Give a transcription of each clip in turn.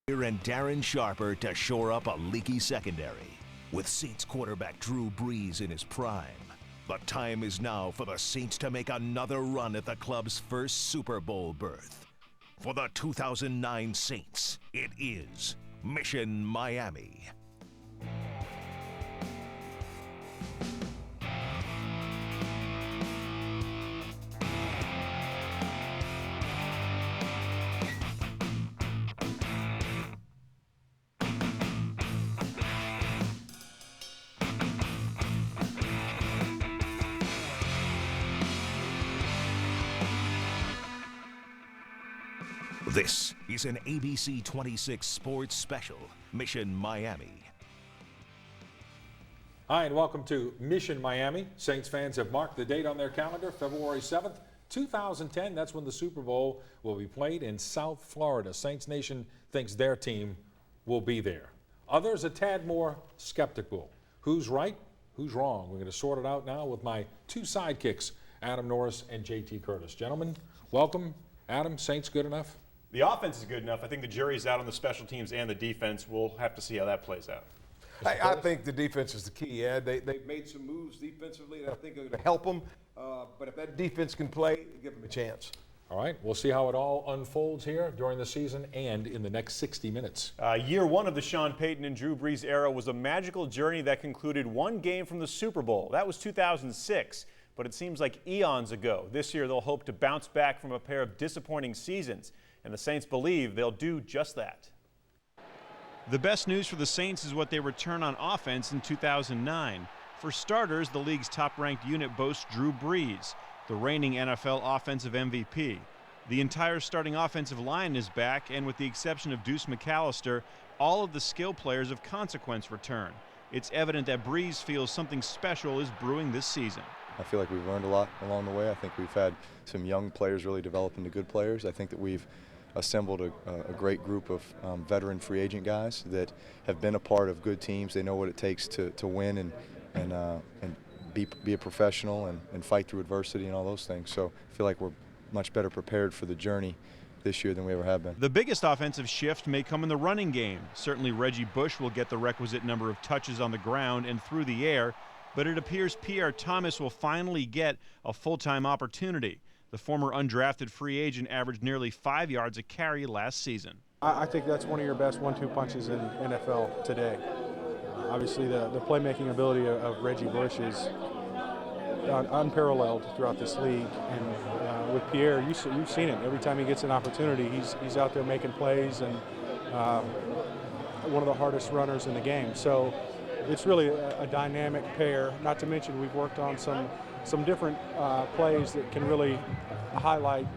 And Darren Sharper to shore up a leaky secondary. With Saints quarterback Drew Brees in his prime, the time is now for the Saints to make another run at the club's first Super Bowl berth. For the 2009 Saints, it is Mission Miami. This is an ABC 26 Sports Special, Mission Miami. Hi, and welcome to Mission Miami. Saints fans have marked the date on their calendar, February 7th, 2010. That's when the Super Bowl will be played in South Florida. Saints Nation thinks their team will be there. Others a tad more skeptical. Who's right? Who's wrong? We're going to sort it out now with my two sidekicks, Adam Norris and JT Curtis. Gentlemen, welcome. Adam, Saints good enough? The offense is good enough. I think the jury's out on the special teams and the defense. We'll have to see how that plays out. I think the defense is the key, Ed. They've made some moves defensively that I think are going to help them. But if that defense can play, give them a chance. All right, we'll see how it all unfolds here during the season and in the next 60 minutes. Year one of the Sean Payton and Drew Brees era was a magical journey that concluded one game from the Super Bowl. That was 2006, but it seems like eons ago. This year they'll hope to bounce back from a pair of disappointing seasons, and the Saints believe they'll do just that. The best news for the Saints is what they return on offense in 2009. For starters, the league's top-ranked unit boasts Drew Brees, the reigning NFL offensive MVP. The entire starting offensive line is back, and with the exception of Deuce McAllister, all of the skill players of consequence return. It's evident that Brees feels something special is brewing this season. I feel like we've learned a lot along the way. I think we've had some young players really develop into good players. I think that we've assembled a great group of veteran free agent guys that have been a part of good teams. They know what it takes to win and be a professional and fight through adversity and all those things. So I feel like we're much better prepared for the journey this year than we ever have been. The biggest offensive shift may come in the running game. Certainly Reggie Bush will get the requisite number of touches on the ground and through the air, but it appears Pierre Thomas will finally get a full-time opportunity. The former undrafted free agent averaged nearly 5 yards a carry last season. I think that's one of your best 1-2 punches in NFL today. Obviously, the playmaking ability of Reggie Bush is unparalleled throughout this league. And with Pierre, you've seen it. Every time he gets an opportunity, he's out there making plays and one of the hardest runners in the game. So it's really a dynamic pair, not to mention we've worked on some different plays that can really highlight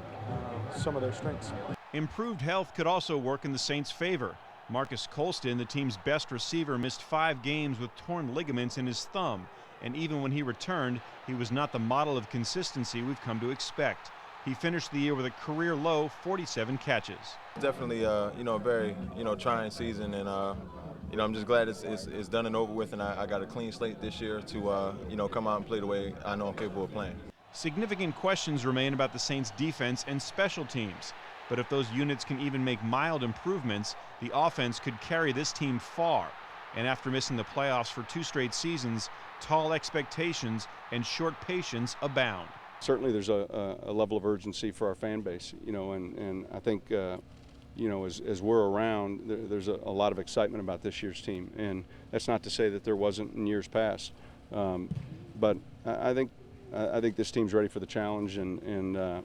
some of their strengths. Improved health could also work in the Saints' favor. Marcus Colston, the team's best receiver, missed 5 games with torn ligaments in his thumb, and even when he returned, he was not the model of consistency we've come to expect. He finished the year with a career-low 47 catches. Definitely, a very, trying season, and I'm just glad it's done and over with, and I got a clean slate this year to, come out and play the way I know I'm capable of playing. Significant questions remain about the Saints' defense and special teams. But if those units can even make mild improvements, the offense could carry this team far. And after missing the playoffs for 2 straight seasons, tall expectations and short patience abound. Certainly there's a level of urgency for our fan base, and I think, as we're around, there's a lot of excitement about this year's team. And that's not to say that there wasn't in years past. But I think this team's ready for the challenge, and the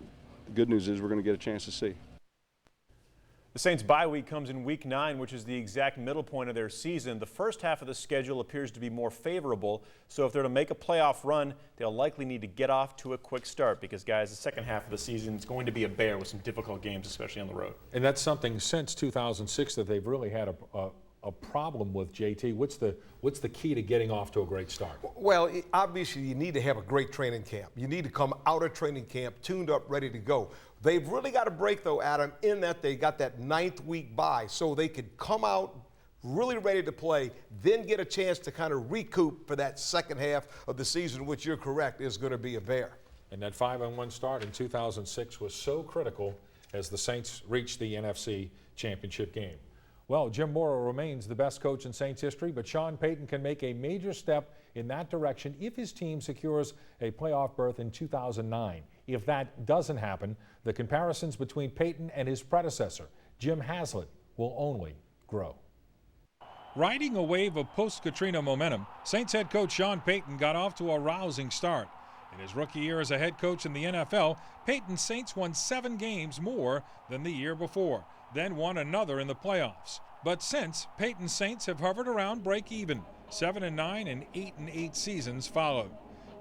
good news is we're going to get a chance to see. The Saints' bye week comes in Week 9, which is the exact middle point of their season. The first half of the schedule appears to be more favorable, so if they're to make a playoff run, they'll likely need to get off to a quick start because, guys, the second half of the season is going to be a bear with some difficult games, especially on the road. And that's something since 2006 that they've really had a problem with, JT. What's the key to getting off to a great start? Well, obviously you need to have a great training camp. You need to come out of training camp tuned up, ready to go. They've really got a break, though, Adam, in that they got that 9th week bye, so they could come out really ready to play, then get a chance to kind of recoup for that second half of the season, which you're correct is going to be a bear. And that 5-1 start in 2006 was so critical as the Saints reached the NFC Championship game. Well, Jim Mora remains the best coach in Saints history, but Sean Payton can make a major step in that direction if his team secures a playoff berth in 2009. If that doesn't happen, the comparisons between Payton and his predecessor, Jim Haslett, will only grow. Riding a wave of post-Katrina momentum, Saints head coach Sean Payton got off to a rousing start. In his rookie year as a head coach in the NFL, Payton's Saints won 7 games more than the year before, then won another in the playoffs. But since, Payton's Saints have hovered around break even. 7-9 and 8-8 seasons followed.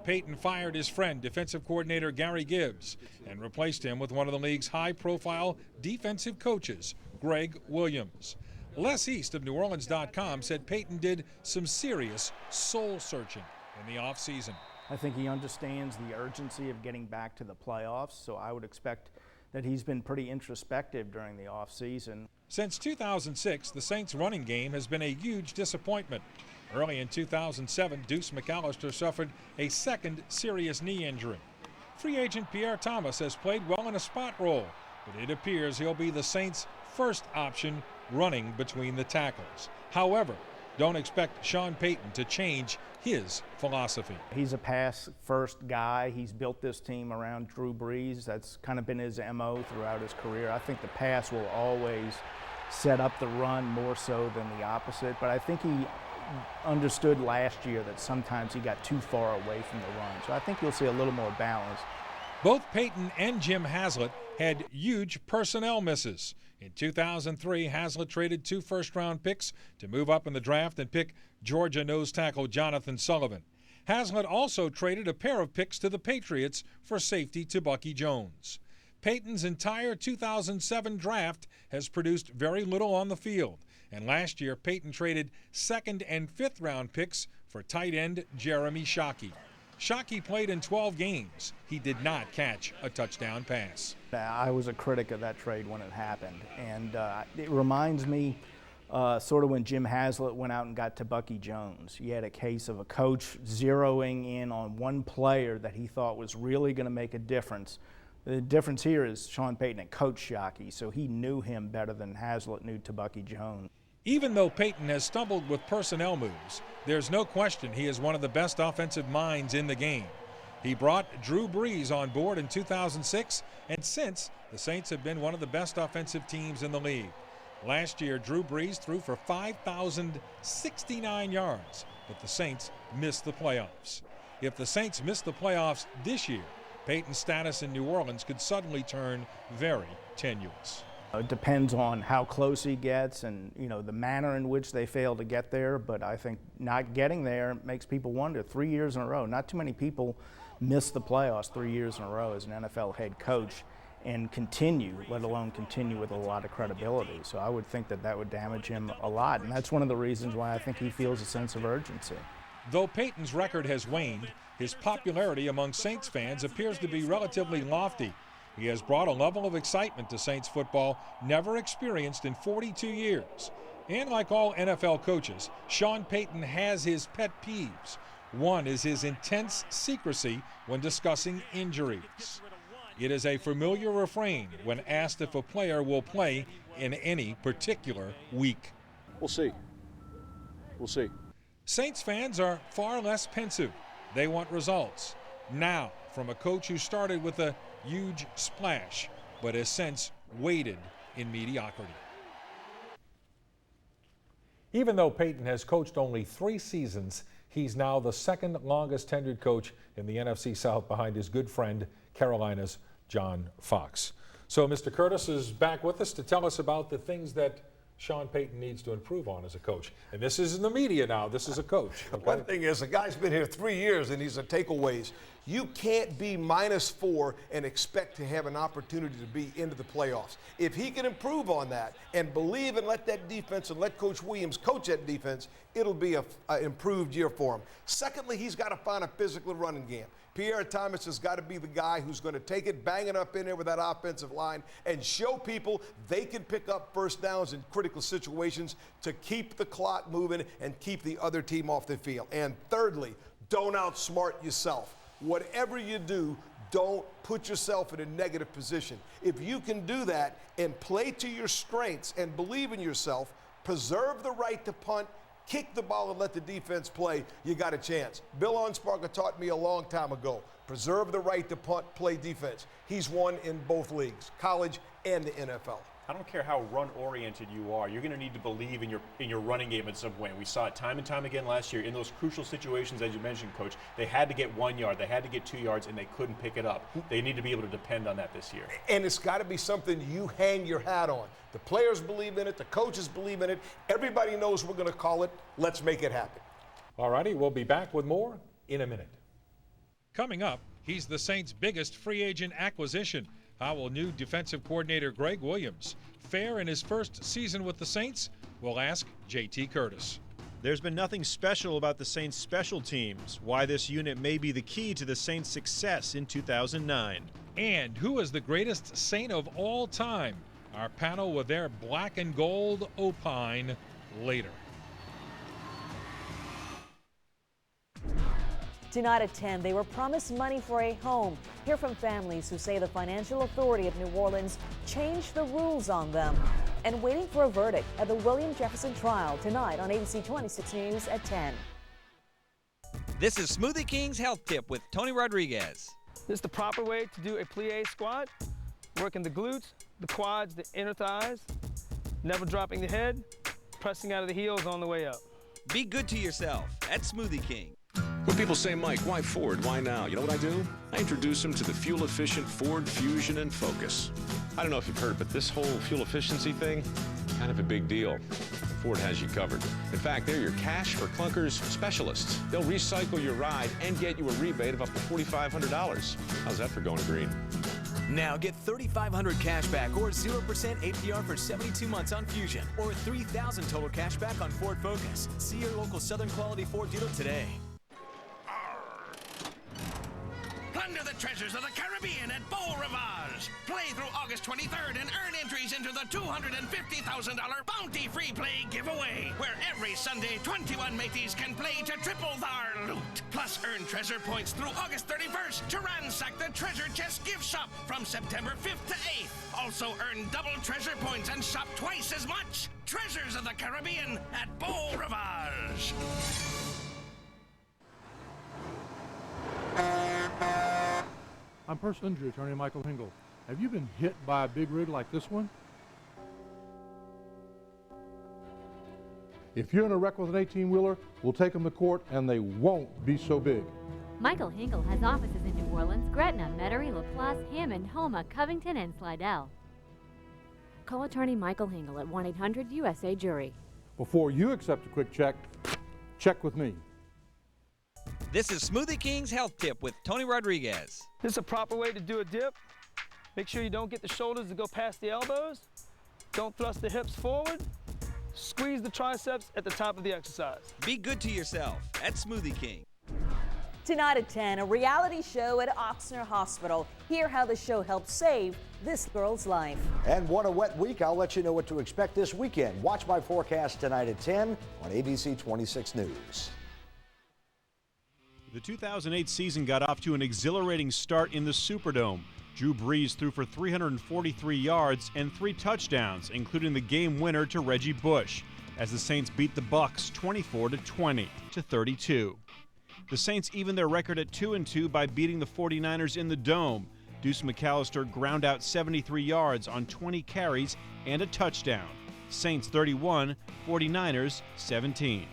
Payton fired his friend, defensive coordinator Gary Gibbs, and replaced him with one of the league's high-profile defensive coaches, Greg Williams. Les East of NewOrleans.com said Payton did some serious soul-searching in the offseason. I think he understands the urgency of getting back to the playoffs, so I would expect that he's been pretty introspective during the offseason. Since 2006, the Saints' running game has been a huge disappointment. Early in 2007, Deuce McAllister suffered a second serious knee injury. Free agent Pierre Thomas has played well in a spot role, but it appears he'll be the Saints' first option running between the tackles. However, don't expect Sean Payton to change his philosophy. He's a pass-first guy. He's built this team around Drew Brees. That's kind of been his MO throughout his career. I think the pass will always set up the run more so than the opposite, but I think he understood last year that sometimes he got too far away from the run. So I think you'll see a little more balance. Both Payton and Jim Haslett had huge personnel misses. In 2003, Haslett traded 2 first-round picks to move up in the draft and pick Georgia nose tackle Jonathan Sullivan. Haslett also traded a pair of picks to the Patriots for safety to Bucky Jones. Payton's entire 2007 draft has produced very little on the field, and last year Payton traded 2nd and 5th round picks for tight end Jeremy Shockey. Shockey played in 12 games. He did not catch a touchdown pass. I was a critic of that trade when it happened, and it reminds me sort of when Jim Haslett went out and got to Bucky Jones. He had a case of a coach zeroing in on one player that he thought was really going to make a difference. The difference here is Sean Payton had coached Shockey, so he knew him better than Haslett knew to Bucky Jones. Even though Payton has stumbled with personnel moves, there's no question he is one of the best offensive minds in the game. He brought Drew Brees on board in 2006, and since, the Saints have been one of the best offensive teams in the league. Last year, Drew Brees threw for 5,069 yards, but the Saints missed the playoffs. If the Saints miss the playoffs this year, Payton's status in New Orleans could suddenly turn very tenuous. It depends on how close he gets and, the manner in which they fail to get there, but I think not getting there makes people wonder. 3 years in a row, not too many people miss the playoffs 3 years in a row as an NFL head coach and continue, let alone continue with a lot of credibility. So I would think that would damage him a lot, and that's one of the reasons why I think he feels a sense of urgency. Though Payton's record has waned, his popularity among Saints fans appears to be relatively lofty. He has brought a level of excitement to Saints football never experienced in 42 years. And like all NFL coaches, Sean Payton has his pet peeves. One is his intense secrecy when discussing injuries. It is a familiar refrain when asked if a player will play in any particular week. We'll see. We'll see. Saints fans are far less pensive. They want results now from a coach who started with a huge splash, but has since waded in mediocrity. Even though Payton has coached only 3 seasons, he's now the 2nd longest tenured coach in the NFC South behind his good friend, Carolina's John Fox. So Mr. Curtis is back with us to tell us about the things that Sean Payton needs to improve on as a coach. And this is in the media now. This is a coach. Okay? One thing is, the guy's been here 3 years, and these are takeaways. You can't be -4 and expect to have an opportunity to be into the playoffs. If he can improve on that and believe and let that defense and let Coach Williams coach that defense, it'll be an improved year for him. Secondly, he's got to find a physical running game. Pierre Thomas has got to be the guy who's going to take it, bang it up in there with that offensive line and show people they can pick up first downs in critical situations to keep the clock moving and keep the other team off the field. And thirdly, don't outsmart yourself. Whatever you do, don't put yourself in a negative position. If you can do that and play to your strengths and believe in yourself, Preserve the right to punt, kick the ball and let the defense play. You got a chance. Bill Onsparger taught me a long time ago. Preserve the right to punt, play defense. He's won in both leagues, college and the NFL. I don't care how run-oriented you are. You're going to need to believe in your running game in some way. We saw it time and time again last year in those crucial situations, as you mentioned, Coach. They had to get 1 yard, they had to get 2 yards, and they couldn't pick it up. They need to be able to depend on that this year. And it's got to be something you hang your hat on. The players believe in it, the coaches believe in it. Everybody knows we're going to call it. Let's make it happen. All righty, we'll be back with more in a minute. Coming up, he's the Saints' biggest free agent acquisition. How will new defensive coordinator Greg Williams fare in his first season with the Saints? We'll ask J.T. Curtis. There's been nothing special about the Saints' special teams, why this unit may be the key to the Saints' success in 2009. And who is the greatest Saint of all time? Our panel with their black and gold opine later. Tonight at 10, they were promised money for a home. Hear from families who say the financial authority of New Orleans changed the rules on them. And waiting for a verdict at the William Jefferson trial tonight on ABC 26 News at 10. This is Smoothie King's Health Tip with Tony Rodriguez. This is the proper way to do a plie squat. Working the glutes, the quads, the inner thighs. Never dropping the head, pressing out of the heels on the way up. Be good to yourself at Smoothie King. When people say, Mike, why Ford? Why now? You know what I do? I introduce them to the fuel-efficient Ford Fusion and Focus. I don't know if you've heard, but this whole fuel efficiency thing, kind of a big deal. Ford has you covered. In fact, they're your cash or clunkers specialists. They'll recycle your ride and get you a rebate of up to $4,500. How's that for going green? Now get $3,500 cash back or 0% APR for 72 months on Fusion or $3,000 total cash back on Ford Focus. See your local Southern Quality Ford dealer today. Plunder the treasures of the Caribbean at Beau Rivage. Play through August 23rd and earn entries into the $250,000 Bounty Free Play giveaway, where every Sunday 21 mateys can play to triple their loot. Plus earn treasure points through August 31st to ransack the Treasure Chest gift shop from September 5th to 8th. Also earn double treasure points and shop twice as much. Treasures of the Caribbean at Beau Rivage. I'm personal injury attorney Michael Hingle. Have you been hit by a big rig like this one? If you're in a wreck with an 18-wheeler, we'll take them to court and they won't be so big. Michael Hingle has offices in New Orleans, Gretna, Metairie, LaPlace, Hammond, Houma, Covington, and Slidell. Call attorney Michael Hingle at 1-800-USA-JURY. Before you accept a quick check, check with me. This is Smoothie King's Health Tip with Tony Rodriguez. This is a proper way to do a dip. Make sure you don't get the shoulders to go past the elbows. Don't thrust the hips forward. Squeeze the triceps at the top of the exercise. Be good to yourself at Smoothie King. Tonight at 10, a reality show at Oxnard Hospital. Hear how the show helped save this girl's life. And what a wet week. I'll let you know what to expect this weekend. Watch my forecast tonight at 10 on ABC 26 News. The 2008 season got off to an exhilarating start in the Superdome. Drew Brees threw for 343 yards and 3 touchdowns, including the game winner to Reggie Bush, as the Saints beat the Bucs 24-20 to 32. The Saints evened their record at 2-2 by beating the 49ers in the Dome. Deuce McAllister ground out 73 yards on 20 carries and a touchdown. Saints 31, 49ers 17.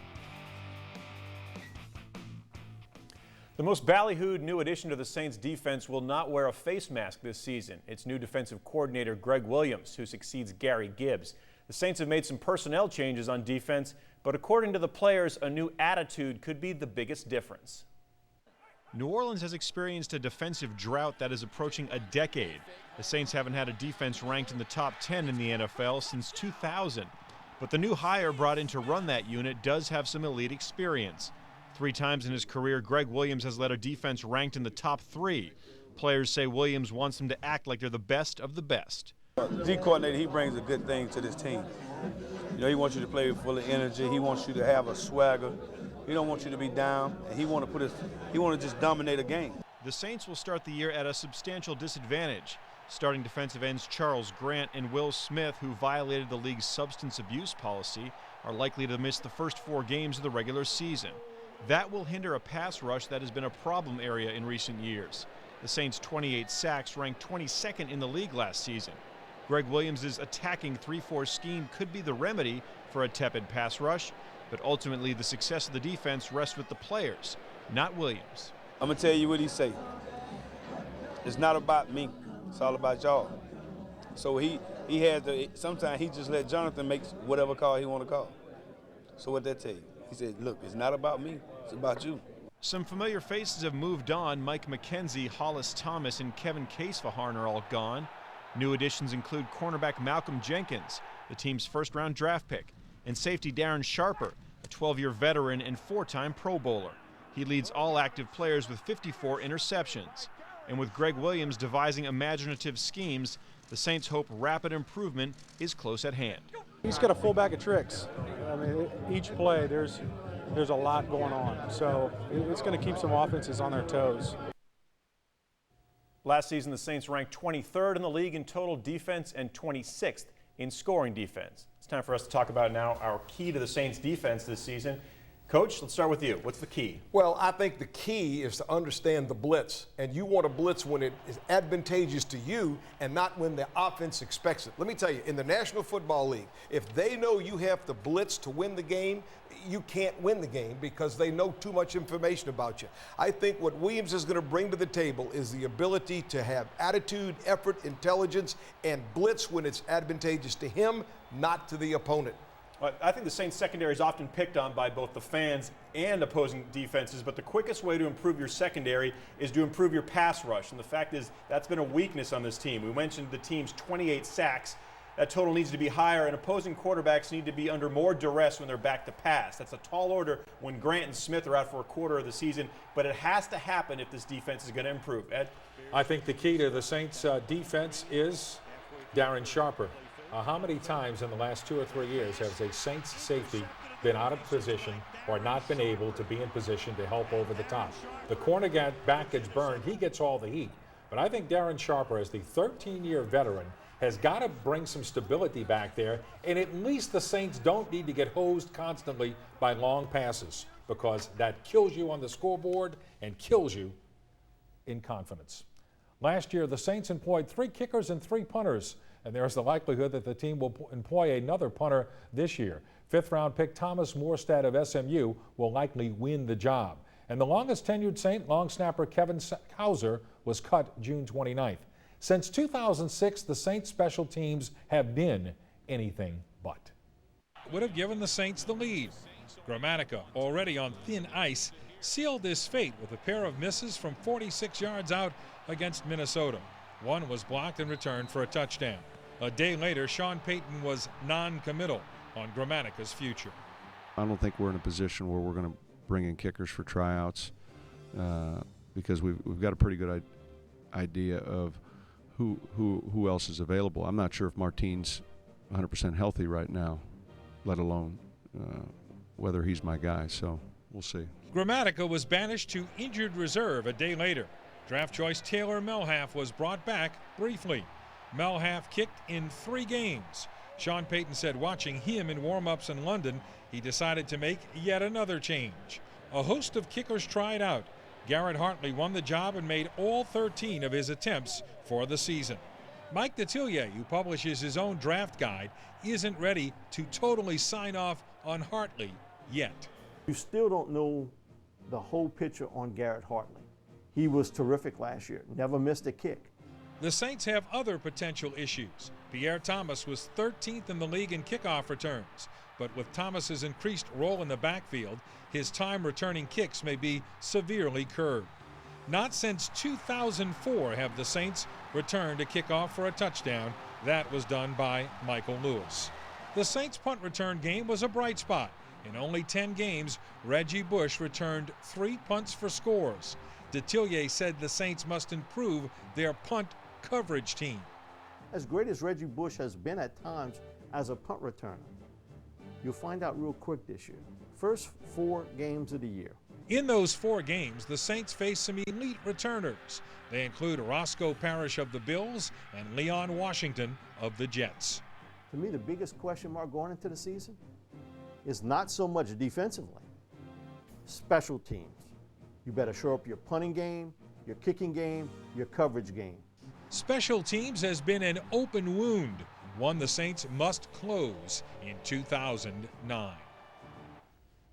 The most ballyhooed new addition to the Saints defense will not wear a face mask this season. It's new defensive coordinator Greg Williams, who succeeds Gary Gibbs. The Saints have made some personnel changes on defense, but according to the players, a new attitude could be the biggest difference. New Orleans has experienced a defensive drought that is approaching a decade. The Saints haven't had a defense ranked in the top 10 in the NFL since 2000. But the new hire brought in to run that unit does have some elite experience. 3 times in his career, Greg Williams has led a defense ranked in the top 3. Players say Williams wants them to act like they're the best of the best. D coordinator, he brings a good thing to this team. You know, he wants you to play full of energy. He wants you to have a swagger. He don't want you to be down. And he want to just dominate a game. The Saints will start the year at a substantial disadvantage. Starting defensive ends Charles Grant and Will Smith, who violated the league's substance abuse policy, are likely to miss the first 4 games of the regular season. That will hinder a pass rush that has been a problem area in recent years. The Saints' 28 sacks ranked 22nd in the league last season. Greg Williams' attacking 3-4 scheme could be the remedy for a tepid pass rush, but ultimately the success of the defense rests with the players, not Williams. I'm going to tell you what he say. It's not about me. It's all about y'all. So he has to, sometimes he just let Jonathan make whatever call he want to call. So what that tell you? He said, look, it's not about me. It's about you. Some familiar faces have moved on. Mike McKenzie, Hollis Thomas, and Kevin Casefaharn are all gone. New additions include cornerback Malcolm Jenkins, the team's first-round draft pick, and safety Darren Sharper, a 12-year veteran and 4-time Pro Bowler. He leads all active players with 54 interceptions. And with Greg Williams devising imaginative schemes, the Saints hope rapid improvement is close at hand. He's got a full bag of tricks. I mean, each play, there's a lot going on. So it's going to keep some offenses on their toes. Last season, the Saints ranked 23rd in the league in total defense and 26th in scoring defense. It's time for us to talk about now our key to the Saints defense this season. Coach, let's start with you. What's the key? Well, I think the key is to understand the blitz. And you want to blitz when it is advantageous to you and not when the offense expects it. Let me tell you, in the National Football League, if they know you have to blitz to win the game, you can't win the game because they know too much information about you. I think what Williams is going to bring to the table is the ability to have attitude, effort, intelligence, and blitz when it's advantageous to him, not to the opponent. I think the Saints secondary is often picked on by both the fans and opposing defenses, but the quickest way to improve your secondary is to improve your pass rush. And the fact is that's been a weakness on this team. We mentioned the team's 28 sacks. That total needs to be higher, and opposing quarterbacks need to be under more duress when they're back to pass. That's a tall order when Grant and Smith are out for a quarter of the season, but it has to happen if this defense is going to improve. Ed? I think the key to the Saints defense is Darren Sharper. How many times in the last 2 or 3 years has a Saints safety been out of position or not been able to be in position to help over the top? The cornerback gets burned, he gets all the heat. But I think Darren Sharper, as the 13-year veteran, has got to bring some stability back there, and at least the Saints don't need to get hosed constantly by long passes, because that kills you on the scoreboard and kills you in confidence. Last year, the Saints employed 3 kickers and 3 punters, and there's the likelihood that the team will employ another punter this year. 5th-round pick Thomas Morstad of SMU will likely win the job. And the longest tenured Saint, long snapper Kevin Hauser, was cut June 29th. Since 2006, the Saints special teams have been anything but. Would have given the Saints the lead. Gramatica, already on thin ice, sealed this fate with a pair of misses from 46 yards out against Minnesota. One was blocked and returned for a touchdown. A day later, Sean Payton was non-committal on Gramatica's future. I don't think we're in a position where we're going to bring in kickers for tryouts because we've got a pretty good idea of who else is available. I'm not sure if Martine's 100% healthy right now, let alone whether he's my guy, so we'll see. Gramatica was banished to injured reserve a day later. Draft choice Taylor Melhaff was brought back briefly. Melhaff kicked in 3 games. Sean Payton said watching him in warm-ups in London, he decided to make yet another change. A host of kickers tried out. Garrett Hartley won the job and made all 13 of his attempts for the season. Mike Detillier, who publishes his own draft guide, isn't ready to totally sign off on Hartley yet. You still don't know the whole picture on Garrett Hartley. He was terrific last year, never missed a kick. The Saints have other potential issues. Pierre Thomas was 13th in the league in kickoff returns, but with Thomas's increased role in the backfield, his time returning kicks may be severely curbed. Not since 2004 have the Saints returned a kickoff for a touchdown. That was done by Michael Lewis. The Saints' punt return game was a bright spot. In only 10 games, Reggie Bush returned 3 punts for scores. Detillier said the Saints must improve their punt coverage team. As great as Reggie Bush has been at times as a punt returner, you'll find out real quick this year. First 4 games of the year, In those 4 games, the Saints face some elite returners. They include Roscoe Parrish of the Bills and Leon Washington of the Jets. To me, the biggest question mark going into the season is not so much defensively, special teams. You better show up your punting game, your kicking game, your coverage game. Special teams has been an open wound, one the Saints must close in 2009.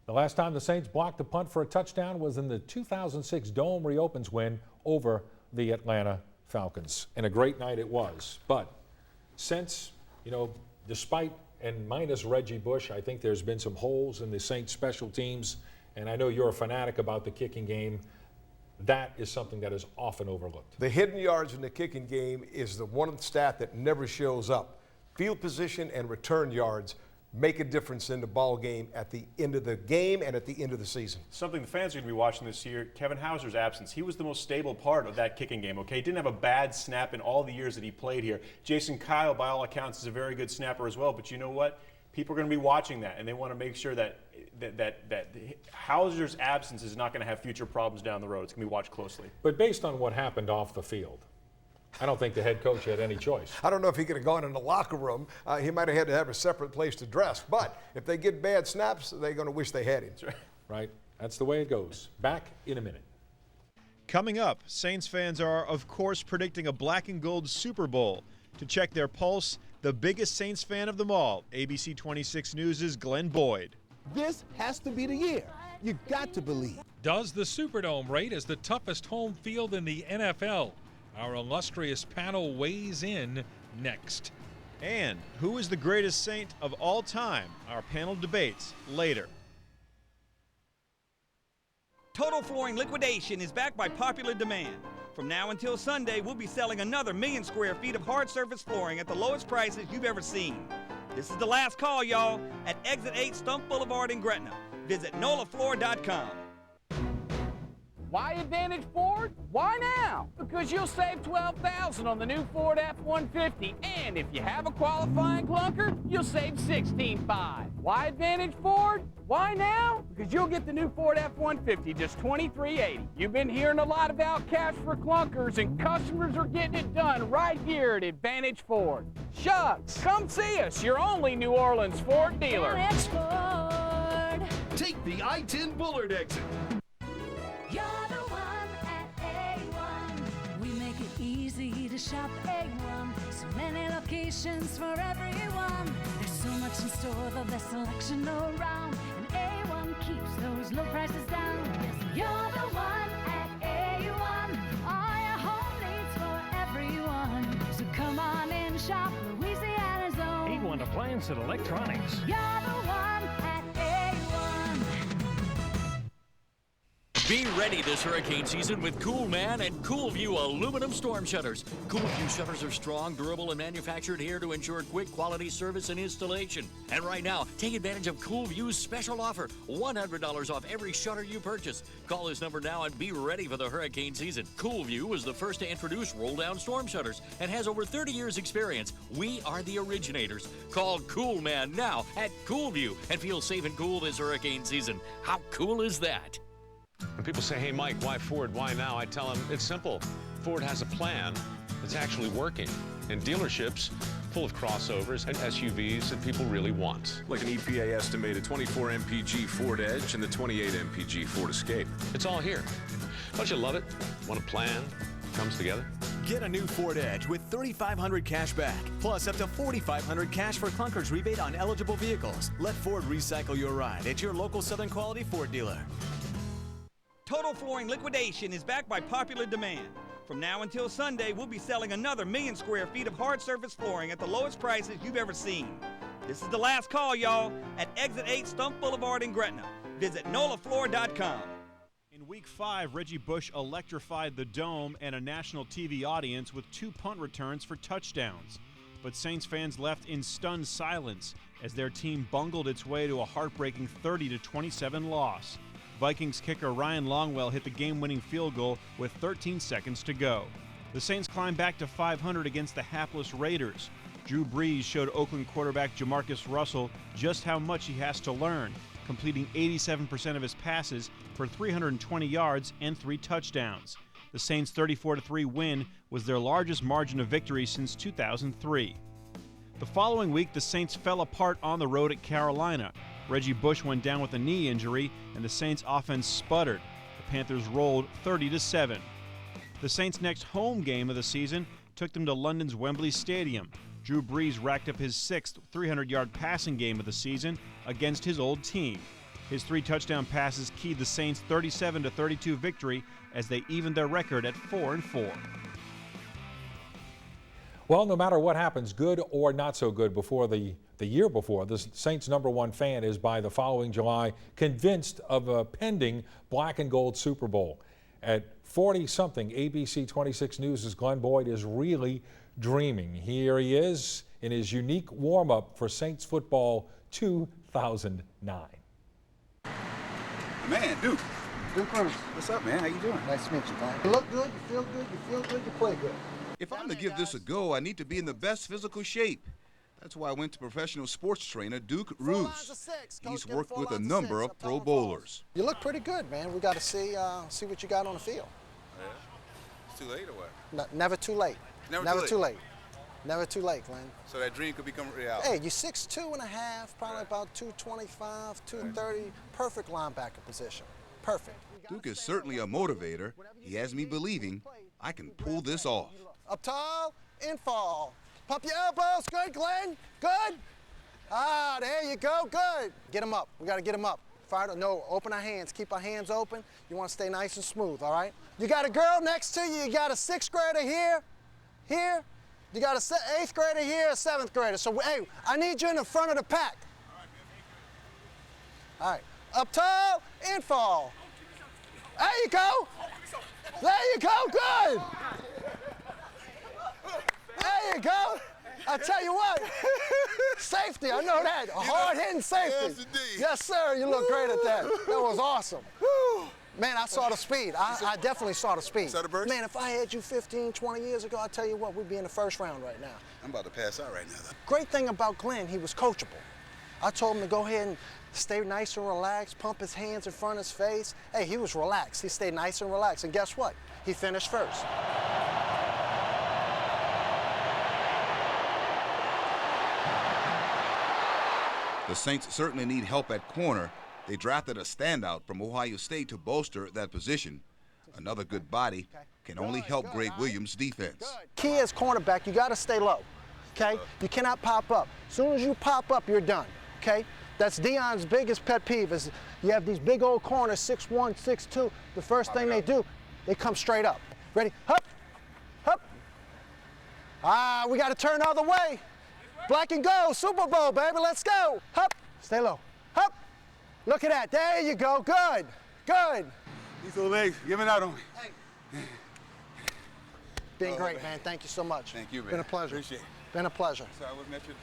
The last time the Saints blocked a punt for a touchdown was in the 2006 Dome reopens win over the Atlanta Falcons. And a great night it was. But since, despite and minus Reggie Bush, I think there's been some holes in the Saints special teams. And I know you're a fanatic about the kicking game. That is something that is often overlooked. The hidden yards in the kicking game is the one stat that never shows up. Field position and return yards make a difference in the ball game at the end of the game and at the end of the season. Something the fans are going to be watching this year, Kevin Hauser's absence. He was the most stable part of that kicking game, okay? He didn't have a bad snap in all the years that he played here. Jason Kyle, by all accounts, is a very good snapper as well, but you know what? People are going to be watching that, and they want to make sure that Hauser's absence is not going to have future problems down the road. It's going to be watched closely. But based on what happened off the field, I don't think the head coach had any choice. I don't know if he could have gone in the locker room. He might have had to have a separate place to dress. But if they get bad snaps, they're going to wish they had him. Right. That's the way it goes. Back in a minute. Coming up, Saints fans are, of course, predicting a black and gold Super Bowl. To check their pulse, the biggest Saints fan of them all, ABC 26 News' Glenn Boyd. This has to be the year. You got to believe. Does the Superdome rate as the toughest home field in the NFL? Our illustrious panel weighs in next. And who is the greatest Saint of all time? Our panel debates later. Total Flooring Liquidation is backed by popular demand. From now until Sunday, we'll be selling another 1 million square feet of hard surface flooring at the lowest prices you've ever seen. This is the last call, y'all, at Exit 8 Stump Boulevard in Gretna. Visit NOLAFloor.com. Why Advantage Ford? Why now? Because you'll save $12,000 on the new Ford F-150, and if you have a qualifying clunker, you'll save $16,500. Why Advantage Ford? Why now? Because you'll get the new Ford F-150 just $23.80. You've been hearing a lot about cash for clunkers, and customers are getting it done right here at Advantage Ford. Shucks, come see us, your only New Orleans Ford dealer. Advantage Ford. Take the I-10 Bullard exit. You're the one at A1. We make it easy to shop A1. So many locations for everyone. There's so much in store, the best selection around. And A1 keeps those low prices down. Yes, you're the one at A1. All your home needs for everyone. So come on in, shop Louisiana's own. A1 Appliance and Electronics. You're the one at A1. Be ready this hurricane season with Cool Man and Cool View aluminum storm shutters. Cool View shutters are strong, durable, and manufactured here to ensure quick quality service and installation. And right now, take advantage of Cool View's special offer, $100 off every shutter you purchase. Call this number now and be ready for the hurricane season. Cool View was the first to introduce roll-down storm shutters and has over 30 years experience. We are the originators. Call Cool Man now at Cool View and feel safe and cool this hurricane season. How cool is that? When people say, hey, Mike, why Ford? Why now? I tell them it's simple. Ford has a plan that's actually working. And dealerships full of crossovers and SUVs that people really want. Like an EPA estimated 24 mpg Ford Edge and the 28 mpg Ford Escape. It's all here. Don't you love it? Want a plan? Comes together. Get a new Ford Edge with $3,500 cash back, plus up to $4,500 cash for clunkers rebate on eligible vehicles. Let Ford recycle your ride at your local Southern Quality Ford dealer. Total Flooring Liquidation is backed by popular demand. From now until Sunday, we'll be selling another 1 million square feet of hard surface flooring at the lowest prices you've ever seen. This is the last call, y'all, at Exit 8 Stump Boulevard in Gretna. Visit NOLAFloor.com. In Week 5, Reggie Bush electrified the Dome and a national TV audience with 2 punt returns for touchdowns. But Saints fans left in stunned silence as their team bungled its way to a heartbreaking 30-27 loss. Vikings kicker Ryan Longwell hit the game-winning field goal with 13 seconds to go. The Saints climbed back to 500 against the hapless Raiders. Drew Brees showed Oakland quarterback Jamarcus Russell just how much he has to learn. completing 87% of his passes for 320 yards and 3 touchdowns. The Saints' 34-3 win was their largest margin of victory since 2003. The following week, the Saints fell apart on the road at Carolina. Reggie Bush went down with a knee injury, and the Saints' offense sputtered. The Panthers rolled 30-7. The Saints' next home game of the season took them to London's Wembley Stadium. Drew Brees racked up his 6th 300-yard passing game of the season against his old team. His 3 touchdown passes keyed the Saints' 37-32 victory as they evened their record at 4-4. Well, no matter what happens, good or not so good, before the year before, the Saints' #1 fan is by the following July convinced of a pending black and gold Super Bowl. At 40-something, ABC 26 News' Glenn Boyd is really dreaming. Here he is in his unique warm-up for Saints football 2009. Man, Duke. Duke Norris. What's up, man? How you doing? Nice to meet you, man. You look good, you feel good, you feel good, you play good. If I'm to give this a go, I need to be in the best physical shape. That's why I went to professional sports trainer Duke Roos. He's worked with a number of Pro Bowlers. You look pretty good, man. We got to see what you got on the field. Yeah. It's too late or what? Never too late. Never too late. Never too late, Glenn. So that dream could become reality. Hey, you're 6'2 and a half, probably about 225, 230. Perfect linebacker position. Perfect. Duke is certainly a motivator. He has me believing I can pull this off. Up tall, in fall. Pump your elbows. Good, Glenn. Good. Ah, there you go. Good. Get him up. We got to get him up. Fire. No, open our hands. Keep our hands open. You want to stay nice and smooth, all right? You got a girl next to you. You got a 6th grader here. Here. You got a 8th grader here, a 7th grader. So, hey, I need you in the front of the pack. All right. Up tall, in fall. There you go. There you go. Good. There you go. I tell you what, safety, I know that. A hard-hitting safety. Yes, indeed. Yes, sir. You look great at that. That was awesome. Man, I saw the speed. I definitely saw the speed. Saw the burst? Man, if I had you 15, 20 years ago, I tell you what, we'd be in the first round right now. I'm about to pass out right now, though. Great thing about Glenn, he was coachable. I told him to go ahead and stay nice and relaxed, pump his hands in front of his face. Hey, he was relaxed. He stayed nice and relaxed. And guess what? He finished first. The Saints certainly need help at corner. They drafted a standout from Ohio State to bolster that position. Another good body can only help Greg Williams' defense. Key is cornerback, you got to stay low, okay? You cannot pop up. As soon as you pop up, you're done, okay? That's Deion's biggest pet peeve is you have these big old corners, 6'1", 6'2". The first thing they do, they come straight up. Ready? Hup, hup. Ah, we got to turn the other way. Black and gold, Super Bowl, baby, let's go. Hup, stay low, hup. Look at that, there you go, good, good. These little legs giving out on me. Hey. Been great, man, thank you so much. Thank you, man. Been a pleasure. Appreciate it. Been a pleasure. So I wasn't at you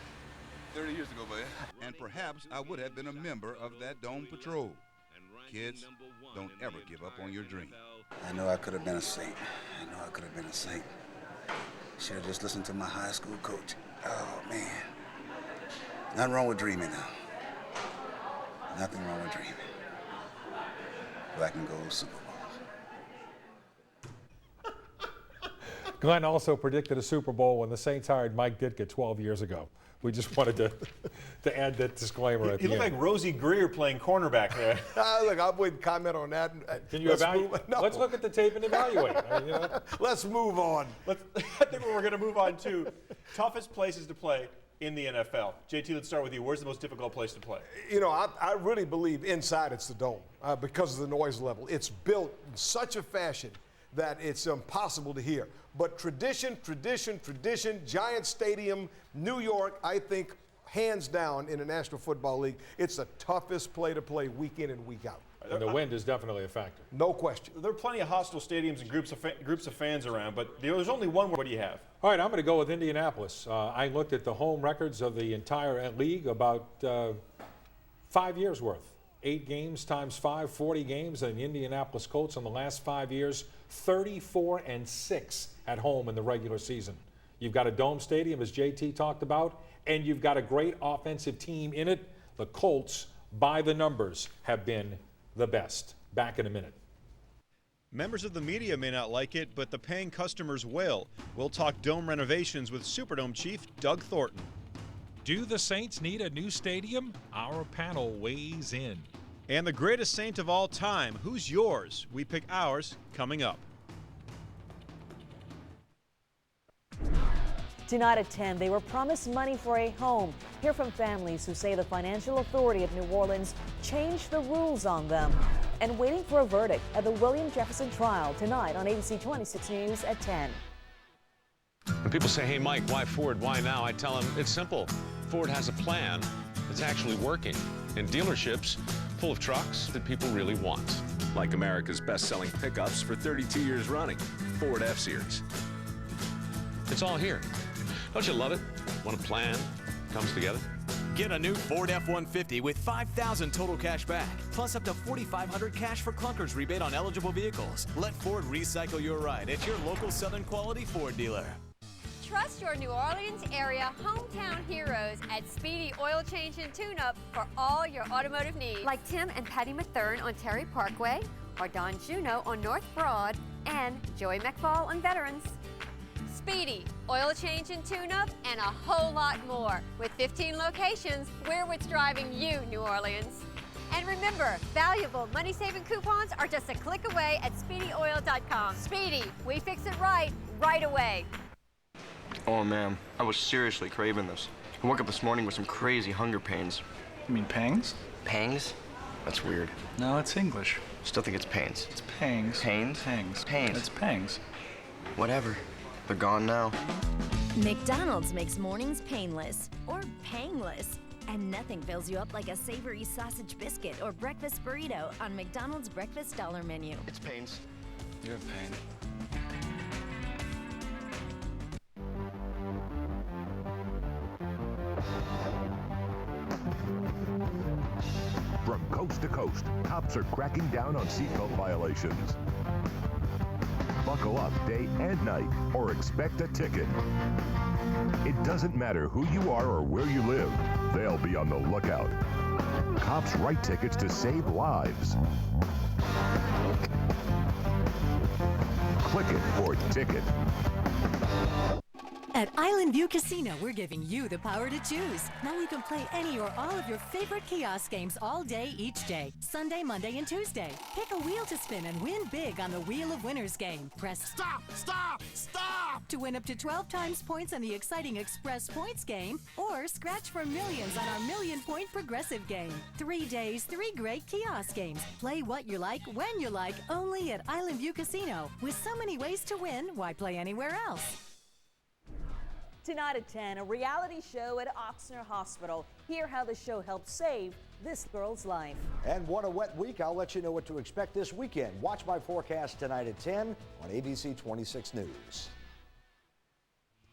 30 years ago, buddy. And perhaps I would have been a member of that Dome Patrol. Kids, don't ever give up on your dream. I know I could have been a Saint. I know I could have been a Saint. Should have just listened to my high school coach. Oh, man. Nothing wrong with dreaming now. Nothing wrong with dreaming. Black and gold Super Bowl. Glenn also predicted a Super Bowl when the Saints hired Mike Ditka 12 years ago. We just wanted to add that disclaimer at the end. He looked like Rosie Greer playing cornerback there. Look, I wouldn't comment on that. Can you evaluate? No. Let's look at the tape and evaluate. You know? Let's move on. I think we're going to move on to toughest places to play in the NFL. JT, let's start with you. Where's the most difficult place to play? You know, I really believe inside it's the Dome because of the noise level. It's built in such a fashion that it's impossible to hear. But tradition, Giant Stadium, New York, I think, hands down in the National Football League, it's the toughest play to play week in and week out. And the wind is definitely a factor. No question. There are plenty of hostile stadiums and groups of fans around, but there's only one. What do you have? All right, I'm going to go with Indianapolis. I looked at the home records of the entire league, about 5 years worth. 8 games times 5, 40 games, and the Indianapolis Colts in the last 5 years, 34-6 at home in the regular season. You've got a dome stadium, as JT talked about, and you've got a great offensive team in it. The Colts by the numbers have been the best. Back in a minute. Members of the media may not like it, but the paying customers will. We'll talk dome renovations with Superdome chief Doug Thornton. Do the Saints need a new stadium? Our panel weighs in. And the greatest Saint of all time, who's yours? We pick ours coming up. Tonight at 10, they were promised money for a home. Hear from families who say the financial authority of New Orleans changed the rules on them. And waiting for a verdict at the William Jefferson trial tonight on ABC 26 News at 10. When people say, hey, Mike, why Ford? Why now? I tell them it's simple. Ford has a plan that's actually working in dealerships full of trucks that people really want. Like America's best-selling pickups for 32 years running, Ford F-Series. It's all here. Don't you love it when a plan comes together? Get a new Ford F-150 with $5,000 total cash back, plus up to $4,500 cash for clunkers rebate on eligible vehicles. Let Ford recycle your ride at your local Southern Quality Ford dealer. Trust your New Orleans area hometown heroes at Speedy Oil Change and Tune-Up for all your automotive needs. Like Tim and Patty McThurn on Terry Parkway, or Don Juno on North Broad, and Joey McFall on Veterans. Speedy, oil change and tune-up, and a whole lot more. With 15 locations, we're what's driving you, New Orleans. And remember, valuable money-saving coupons are just a click away at SpeedyOil.com. Speedy, we fix it right away. Oh man, I was seriously craving this. I woke up this morning with some crazy hunger pains. You mean pangs? Pangs? That's weird. No, it's English. Still think it's pains. It's pangs. Pains? Pangs. Pains. It's pangs. Whatever. They're gone now. McDonald's makes mornings painless or painless. And nothing fills you up like a savory sausage biscuit or breakfast burrito on McDonald's breakfast dollar menu. It's pains. You're a pain. From coast to coast, cops are cracking down on seatbelt violations. Buckle up day and night or expect a ticket. It doesn't matter who you are or where you live, they'll be on the lookout. Cops write tickets to save lives. Click it for ticket. At Island View Casino, we're giving you the power to choose. Now you can play any or all of your favorite kiosk games all day, each day. Sunday, Monday, and Tuesday. Pick a wheel to spin and win big on the Wheel of Winners game. Press stop, stop, stop to win up to 12 times points on the exciting Express Points game, or scratch for millions on our million-point progressive game. 3 days, 3 great kiosk games. Play what you like, when you like, only at Island View Casino. With so many ways to win, why play anywhere else? Tonight at 10, a reality show at Oxnard Hospital. Hear how the show helped save this girl's life. And what a wet week. I'll let you know what to expect this weekend. Watch my forecast tonight at 10 on ABC 26 News.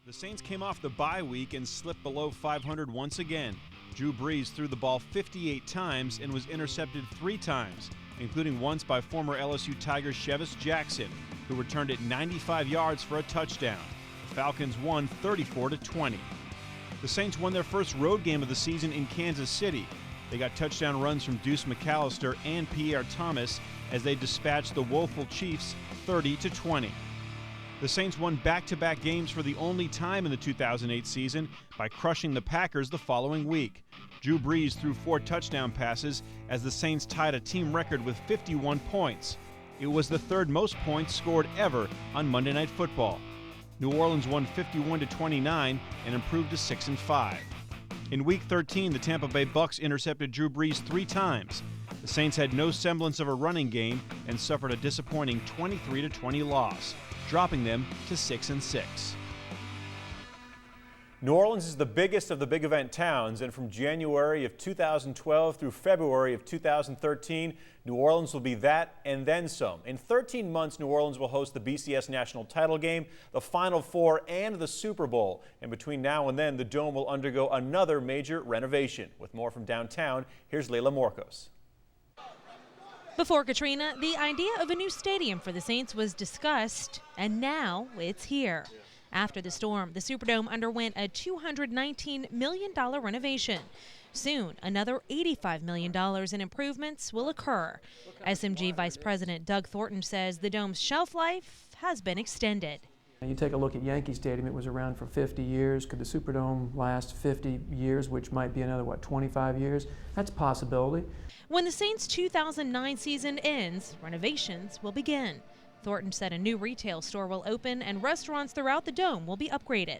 The Saints came off the bye week and slipped below 500 once again. Drew Brees threw the ball 58 times and was intercepted 3 times, including once by former LSU Tigers Chevis Jackson, who returned it 95 yards for a touchdown. Falcons won 34-20. The Saints won their first road game of the season in Kansas City. They got touchdown runs from Deuce McAllister and Pierre Thomas as they dispatched the woeful Chiefs 30-20. The Saints won back-to-back games for the only time in the 2008 season by crushing the Packers the following week. Drew Brees threw 4 touchdown passes as the Saints tied a team record with 51 points. It was the 3rd most points scored ever on Monday Night Football. New Orleans won 51-29 and improved to 6-5. In Week 13, the Tampa Bay Bucks intercepted Drew Brees 3 times. The Saints had no semblance of a running game and suffered a disappointing 23-20 loss, dropping them to 6-6. New Orleans is the biggest of the big event towns, and from January of 2012 through February of 2013, New Orleans will be that and then some. In 13 months, New Orleans will host the BCS National Title Game, the Final Four, and the Super Bowl. And between now and then, the Dome will undergo another major renovation. With more from downtown, here's Layla Morcos. Before Katrina, the idea of a new stadium for the Saints was discussed, and now it's here. After the storm, the Superdome underwent a $219 million renovation. Soon, another $85 million in improvements will occur. SMG Vice President Doug Thornton says the dome's shelf life has been extended. You take a look at Yankee Stadium, it was around for 50 years. Could the Superdome last 50 years, which might be another, 25 years? That's a possibility. When the Saints' 2009 season ends, renovations will begin. Thornton said a new retail store will open and restaurants throughout the dome will be upgraded.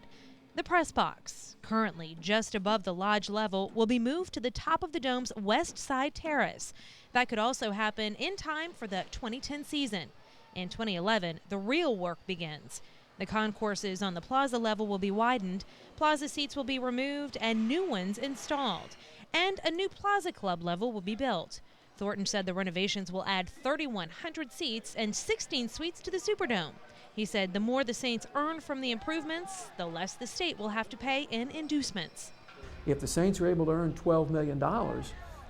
The press box, currently just above the lodge level, will be moved to the top of the dome's west side terrace. That could also happen in time for the 2010 season. In 2011, the real work begins. The concourses on the plaza level will be widened, plaza seats will be removed and new ones installed, and a new plaza club level will be built. Thornton said the renovations will add 3,100 seats and 16 suites to the Superdome. He said the more the Saints earn from the improvements, the less the state will have to pay in inducements. If the Saints are able to earn $12 million,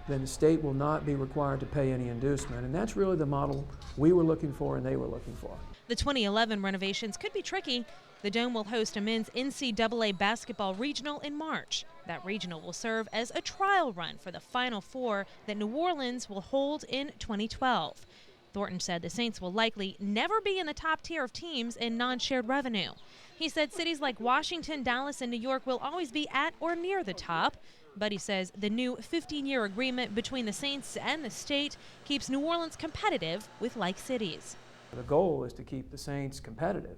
then the state will not be required to pay any inducement. And that's really the model we were looking for and they were looking for. The 2011 renovations could be tricky. The Dome will host a men's NCAA basketball regional in March. That regional will serve as a trial run for the Final Four that New Orleans will hold in 2012. Thornton said the Saints will likely never be in the top tier of teams in non-shared revenue. He said cities like Washington, Dallas, and New York will always be at or near the top. But he says the new 15-year agreement between the Saints and the state keeps New Orleans competitive with like cities. The goal is to keep the Saints competitive